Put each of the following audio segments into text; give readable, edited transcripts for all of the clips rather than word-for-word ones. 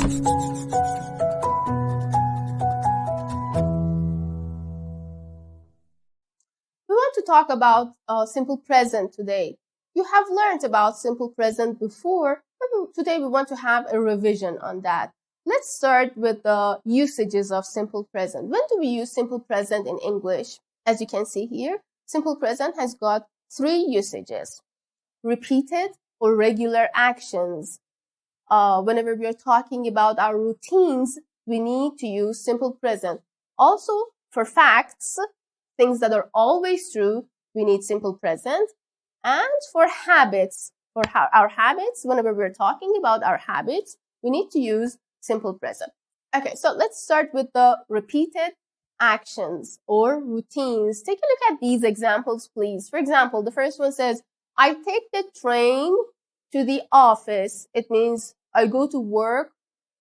We want to talk about simple present today. You have learned about simple present before, but today we want to have a revision on that. Let's start with the usages of simple present. When do we use simple present in English? As you can see here, simple present has got 3 usages. Repeated or regular actions. Whenever we are talking about our routines, we need to use simple present. Also, for facts, things that are always true, we need simple present. And for habits, our habits, whenever we're talking about our habits, we need to use simple present. Okay, so let's start with the repeated actions or routines. Take a look at these examples, please. For example, the first one says, I take the train to the office. It means I go to work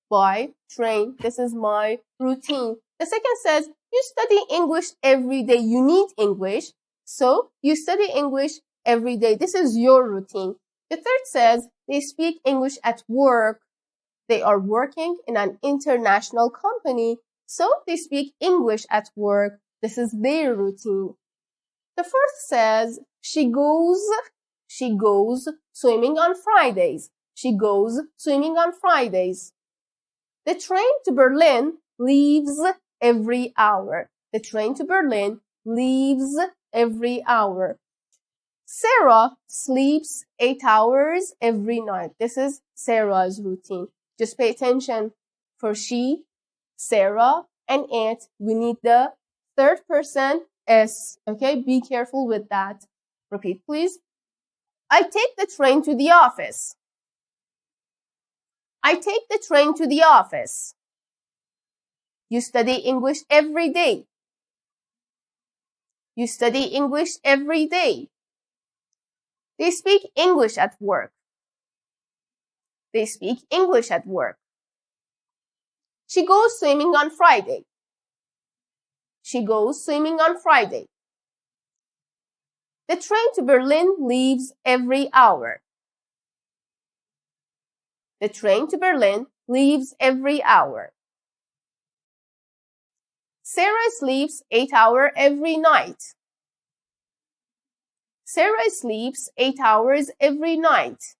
by train. This is my routine. The second says, you study English every day. You need English, so you study English every day. This is your routine. The third says, they speak English at work. They are working in an international company, so they speak English at work. This is their routine. The fourth says, she goes swimming on Fridays. She goes swimming on Fridays. The train to Berlin leaves every hour. The train to Berlin leaves every hour. Sarah sleeps 8 hours every night. This is Sarah's routine. Just pay attention. For she, Sarah, and it, we need the third person S. Okay, be careful with that. Repeat, please. I take the train to the office. I take the train to the office. You study English every day. You study English every day. They speak English at work. They speak English at work. She goes swimming on Friday. She goes swimming on Friday. The train to Berlin leaves every hour. The train to Berlin leaves every hour. Sarah sleeps 8 hours every night. Sarah sleeps 8 hours every night.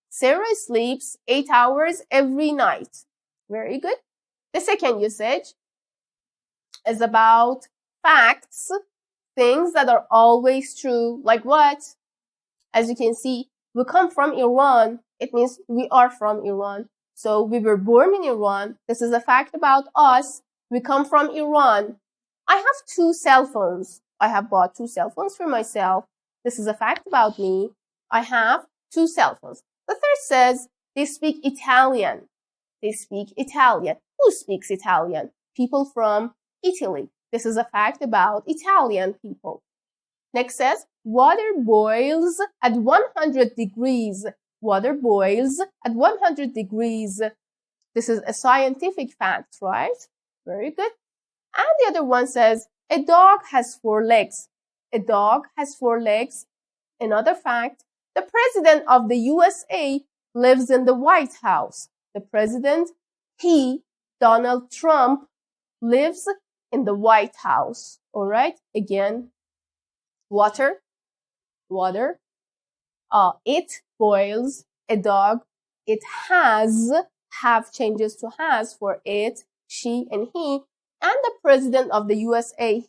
Sarah sleeps 8 hours every night. Very good. The second usage is about facts, things that are always true. Like what? As you can see, we come from Iran. It means we are from Iran. So we were born in Iran. This is a fact about us. We come from Iran. I have 2 cell phones. I have bought 2 cell phones for myself. This is a fact about me. I have 2 cell phones. The third says they speak Italian. They speak Italian. Who speaks Italian? People from Italy. This is a fact about Italian people. Next says, water boils at 100 degrees. Water boils at 100 degrees. This is a scientific fact, right? Very good. And the other one says, a dog has 4 legs. A dog has 4 legs. Another fact, the president of the USA lives in the White House. The president, Donald Trump, lives in the White House. All right. Again, water. It boils. A dog. It has. Have changes to has for it, she, and he. And the president of the USA,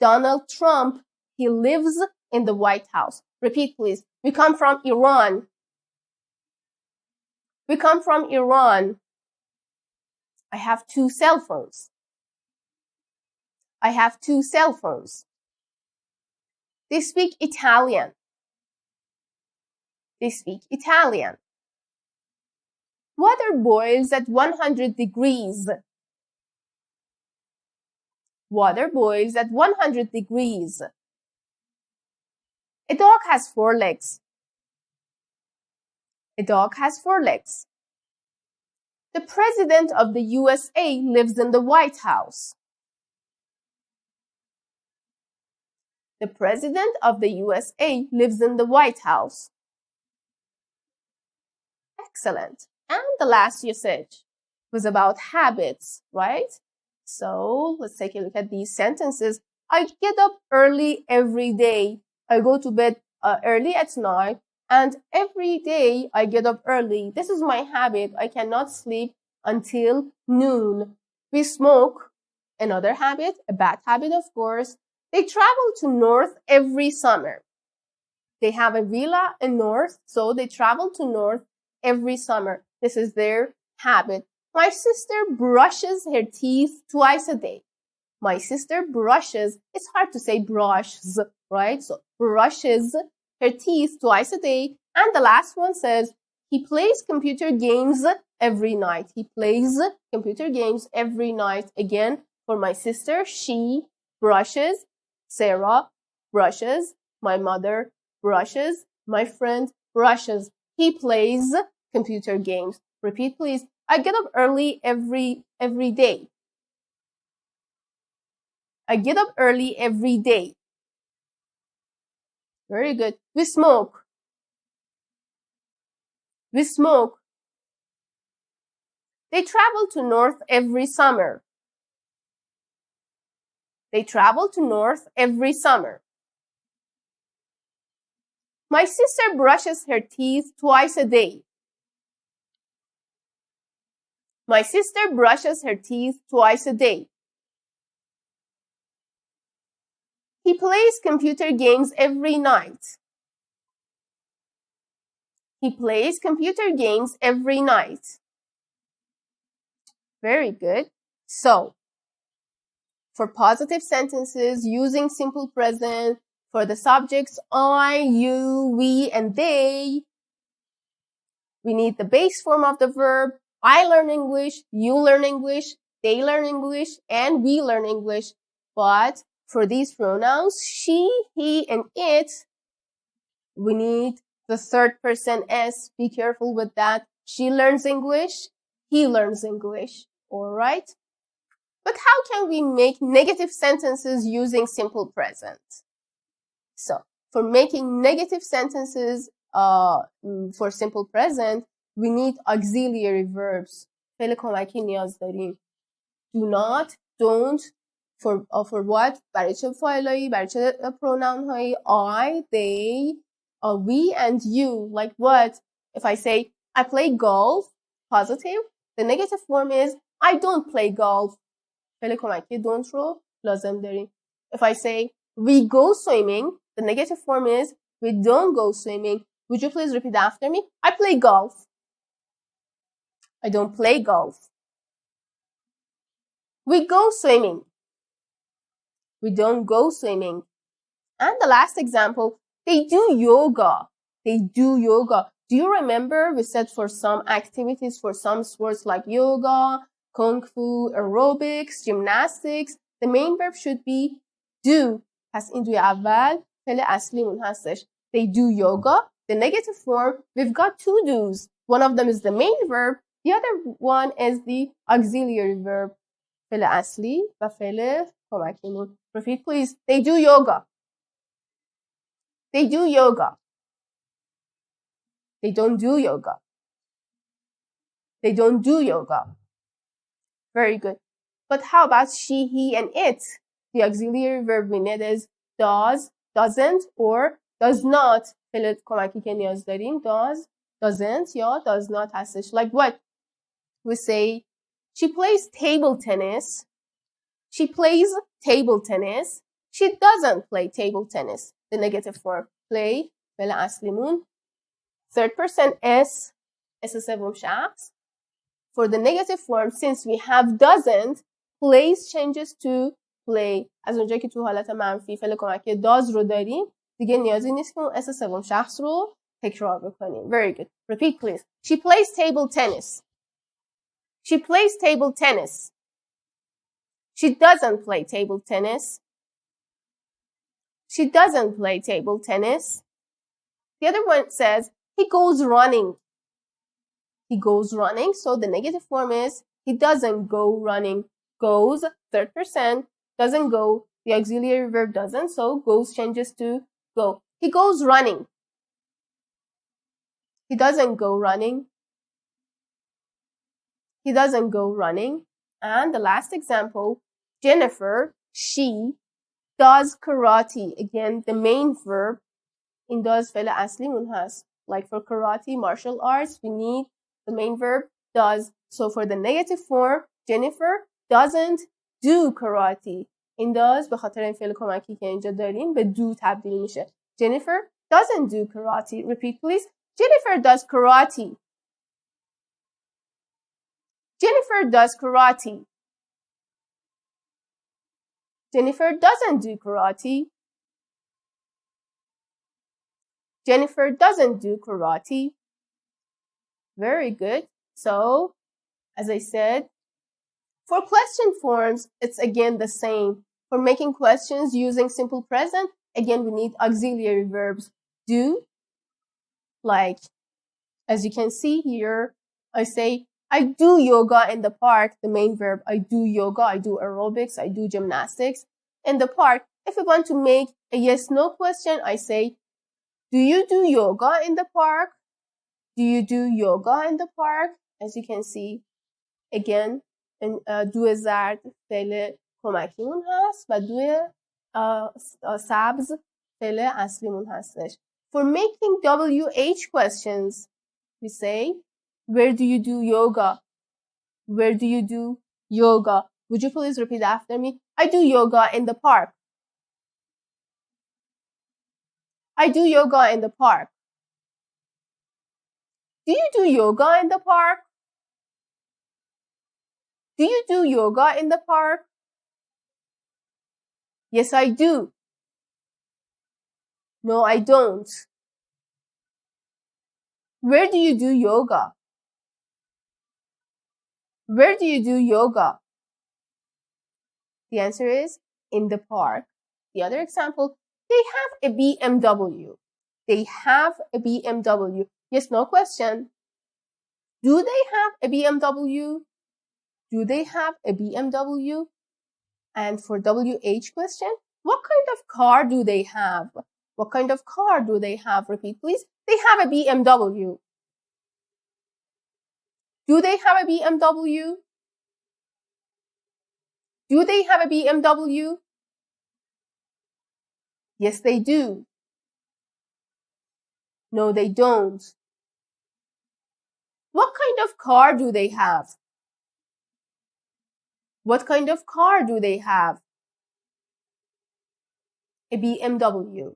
Donald Trump, he lives in the White House. Repeat, please. We come from Iran. We come from Iran. I have 2 cell phones. I have 2 cell phones. They speak Italian. They speak Italian. Water boils at 100 degrees. Water boils at 100 degrees. A dog has 4 legs. A dog has 4 legs. The president of the USA lives in the White House. The president of the USA lives in the White House. Excellent. And the last usage was about habits, right? So let's take a look at these sentences. I get up early every day. I go to bed early at night. And every day I get up early. This is my habit. I cannot sleep until noon. We smoke. Another habit, a bad habit, of course. They travel to North every summer. They have a villa in North, so they travel to North every summer. This is their habit. My sister brushes her teeth twice a day. My sister brushes, it's hard to say brushes, right? So brushes her teeth twice a day. And the last one says, he plays computer games every night. He plays computer games every night. Again, for my sister, she brushes. Sarah brushes. My mother brushes. My friend brushes. He plays computer games. Repeat, please. I get up early every day. I get up early every day. Very good. We smoke. We smoke. They travel to North every summer. They travel to North every summer. My sister brushes her teeth twice a day. My sister brushes her teeth twice a day. He plays computer games every night. He plays computer games every night. Very good. So, for positive sentences using simple present, for the subjects I, you, we, and they, we need the base form of the verb. I learn English, you learn English, they learn English, and we learn English. But for these pronouns, she, he, and it, we need the third person S. Be careful with that. She learns English, he learns English. All right? But how can we make negative sentences using simple present? So, for making negative sentences for simple present, we need auxiliary verbs. فعل کمکی نیاز داریم. Do not, don't, for what? برای چه فاعلایی؟ برای چه pronoun هایی؟ I, they, we, and you. Like what? If I say, I play golf, positive, the negative form is, I don't play golf. فعل کمکی don't رو لازم داریم. If I say, we go swimming, the negative form is, we don't go swimming. Would you please repeat after me? I play golf. I don't play golf. We go swimming. We don't go swimming. And the last example, they do yoga. They do yoga. Do you remember we said for some activities, for some sports like yoga, kung fu, aerobics, gymnastics, the main verb should be do. پس این دوی اول فعل اصلیمون هستش. They do yoga. The negative form, we've got two do's. One of them is the main verb. The other one is the auxiliary verb. فعل اصلی و فعل کمکیمون. Repeat please. They do yoga. They do yoga. They don't do yoga. They don't do yoga. Very good. But how about she, he, and it? The auxiliary verb we need is does, doesn't, or does not. فعل کمکی که نیاز داریم does, doesn't, یا does not هستش. Like what? We say, she plays table tennis. She plays table tennis. She doesn't play table tennis. The negative form. Play. فعل اصلیمون. Third person S. S سوم شخص. For the negative form, since we have doesn't, plays changes to play. از اونجایی که تو حالت منفی فعل کمکی does رو داریم دیگه نیازی نیست که اون اس سوم شخص رو تکرار بکنیم. Very good. Repeat please. She plays table tennis. She plays table tennis. She doesn't play table tennis. She doesn't play table tennis. The other one says, he goes running. He goes running. So the negative form is, he doesn't go running. Goes, third person, doesn't go. The auxiliary verb doesn't, so goes changes to go. He goes running. He doesn't go running. He doesn't go running. And the last example, Jennifer, she does karate. Again, the main verb in does فعل اصلیمون هست. Like for karate, martial arts, we need the main verb does. So for the negative form, Jennifer doesn't do karate. این does به خاطر این فعل کمکی که اینجا داریم به do تبدیل میشه. Jennifer doesn't do karate. Repeat please. Jennifer does karate. Jennifer does karate. Jennifer doesn't do karate. Jennifer doesn't do karate. Very good. So, as I said, for question forms, it's again the same. For making questions using simple present, again, we need auxiliary verbs. Do, like, as you can see here, I say, I do yoga in the park, the main verb. I do yoga, I do aerobics, I do gymnastics in the park. If we want to make a yes-no question, I say, do you do yoga in the park? Do you do yoga in the park? As you can see, again, دو زرد فعل کمکیمون هست و دو سبز فعل اصلیمون هستش. For making WH questions, we say, where do you do yoga? Where do you do yoga? Would you please repeat after me? I do yoga in the park. I do yoga in the park. Do you do yoga in the park? Do you do yoga in the park? Yes, I do. No, I don't. Where do you do yoga? Where do you do yoga? The answer is in the park. The other example, they have a BMW. They have a BMW. Yes, no question. Do they have a BMW? Do they have a BMW? And for WH question, what kind of car do they have? What kind of car do they have? Repeat, please. They have a BMW. Do they have a BMW? Do they have a BMW? Yes, they do. No, they don't. What kind of car do they have? What kind of car do they have? A BMW.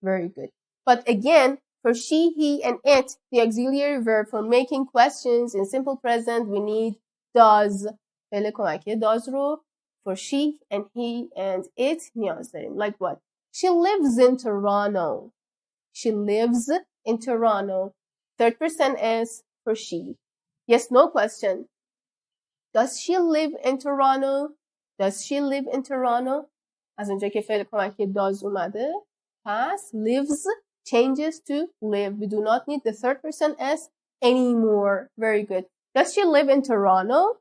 Very good. But again, for she, he, and it, the auxiliary verb for making questions in simple present, we need does. فعل کمکی does رو for she and he and it نیاز داریم. Like what? She lives in Toronto. She lives in Toronto. Third person is for she. Yes, no question. Does she live in Toronto? Does she live in Toronto? از اونجا که فعل کمکی does اومده پس lives changes to live. We do not need the third person s anymore. Very good. Does she live in Toronto?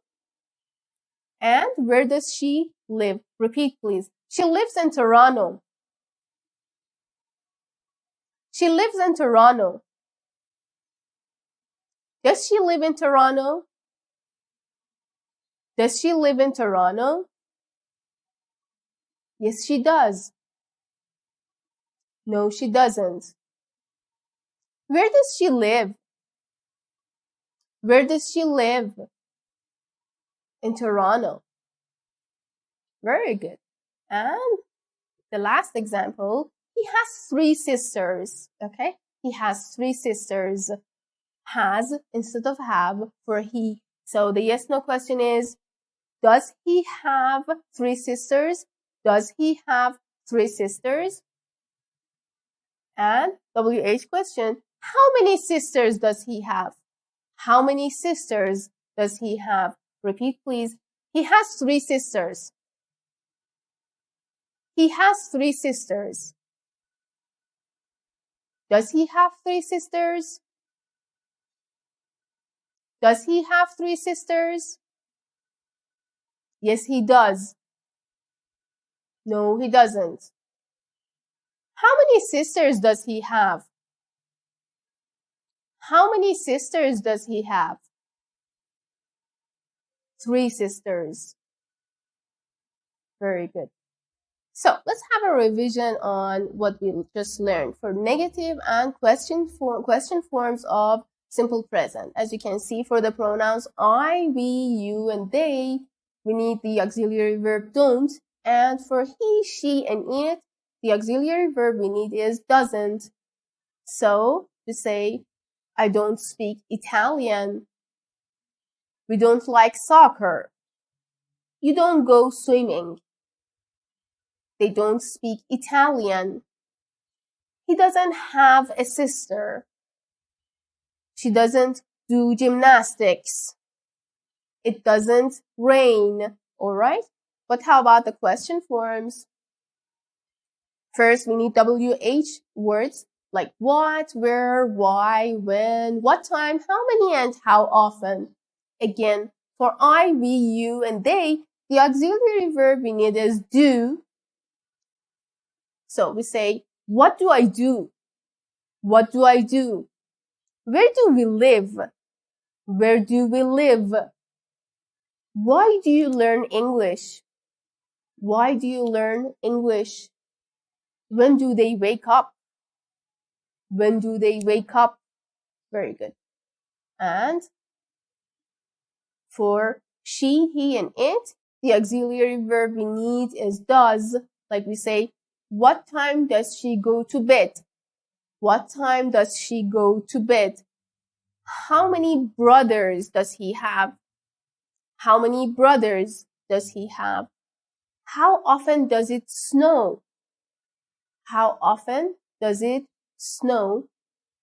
And where does she live? Repeat, please. She lives in Toronto. She lives in Toronto. Does she live in Toronto? Does she live in Toronto? Yes, she does. No, she doesn't. Where does she live? Where does she live? In Toronto. Very good. And the last example, he has 3 sisters. Okay? He has 3 sisters. Has instead of have for he. So the yes no question is, does he have 3 sisters? Does he have 3 sisters? And WH question, how many sisters does he have? How many sisters does he have? Repeat, please. He has 3 sisters. He has 3 sisters. Does he have 3 sisters? Does he have 3 sisters? Yes, he does. No, he doesn't. How many sisters does he have? How many sisters does he have? 3 sisters. Very good. So let's have a revision on what we just learned for negative and question forms of simple present. As you can see, for the pronouns I, we, you, and they, we need the auxiliary verb don't. And for he, she, and it, the auxiliary verb we need is doesn't. So to say, I don't speak Italian. We don't like soccer. You don't go swimming. They don't speak Italian. He doesn't have a sister. She doesn't do gymnastics. It doesn't rain. All right? But how about the question forms? First, we need WH words like what, where, why, when, what time, how many, and how often. Again, for I, we, you, and they, the auxiliary verb we need is do. So we say, what do I do? What do I do? Where do we live? Where do we live? Why do you learn English? Why do you learn English? When do they wake up? When do they wake up? Very good. And for she, he, and it, the auxiliary verb we need is does. Like we say, what time does she go to bed? What time does she go to bed? How many brothers does he have? How many brothers does he have? How often does it snow? How often does it snow?